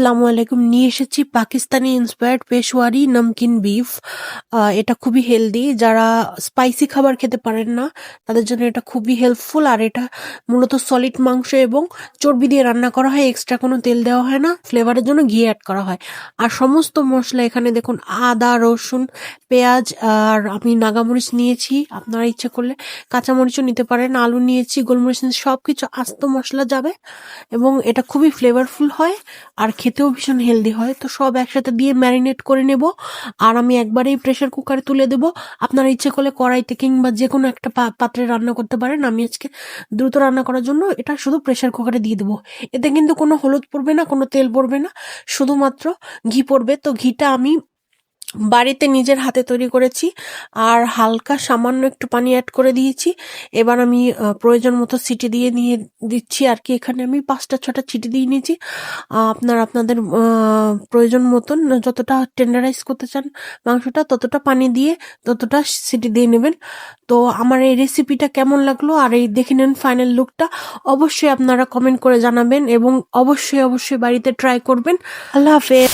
আসসালামু আলাইকুম। নিয়ে এসেছি পাকিস্তানি ইন্সপায়ার্ড পেশওয়ারি নমকিন বিফ। এটা খুবই হেলদি। যারা স্পাইসি খাবার খেতে পারেন না তাদের জন্য এটা খুবই হেল্পফুল। আর এটা মূলত সলিড মাংস এবং চর্বি দিয়ে রান্না করা হয়, এক্সট্রা কোনো তেল দেওয়া হয় না, ফ্লেভারের জন্য ঘি অ্যাড করা হয়। আর সমস্ত মশলা এখানে দেখুন, আদা, রসুন, পেঁয়াজ, আর আমি নাগামরিচ নিয়েছি, আপনারা ইচ্ছা করলে কাঁচামরিচও নিতে পারেন, আলু নিয়েছি, গোলমরিচ নিয়েছি, সবকিছু আস্ত মশলা যাবে এবং এটা খুবই ফ্লেভারফুল হয় আর খেতেও ভীষণ হেলদি হয়। তো সব একসাথে দিয়ে ম্যারিনেট করে নেব আর আমি একবারেই প্রেসার কুকারে তুলে দেব। আপনারা ইচ্ছে করলে কড়াইতে কিংবা যে কোনো একটা পাত্রে রান্না করতে পারেন। আমি আজকে দ্রুত রান্না করার জন্য এটা শুধু প্রেসার কুকারে দিয়ে দেবো। এতে কিন্তু কোনো হলুদ পড়বে না, কোনো তেল পড়বে না, শুধুমাত্র ঘি পড়বে। তো ঘিটা আমি বাড়িতে নিজের হাতে তৈরি করেছি আর হালকা সামান্য একটু পানি অ্যাড করে দিয়েছি। এবার আমি প্রয়োজন মতো সিটি দিয়ে নিয়ে দিচ্ছি আর কি। এখানে আমি 5-6টা সিটি দিয়ে নিয়েছি। আপনারা আপনাদের প্রয়োজন মতন যতটা টেন্ডারাইজ করতে চান মাংসটা ততটা পানি দিয়ে ততটা সিটি দিয়ে নেবেন। তো আমার এই রেসিপিটা কেমন লাগলো আর এই দেখে নেন ফাইনাল লুকটা, অবশ্যই আপনারা কমেন্ট করে জানাবেন এবং অবশ্যই বাড়িতে ট্রাই করবেন। আল্লাহ হাফেজ।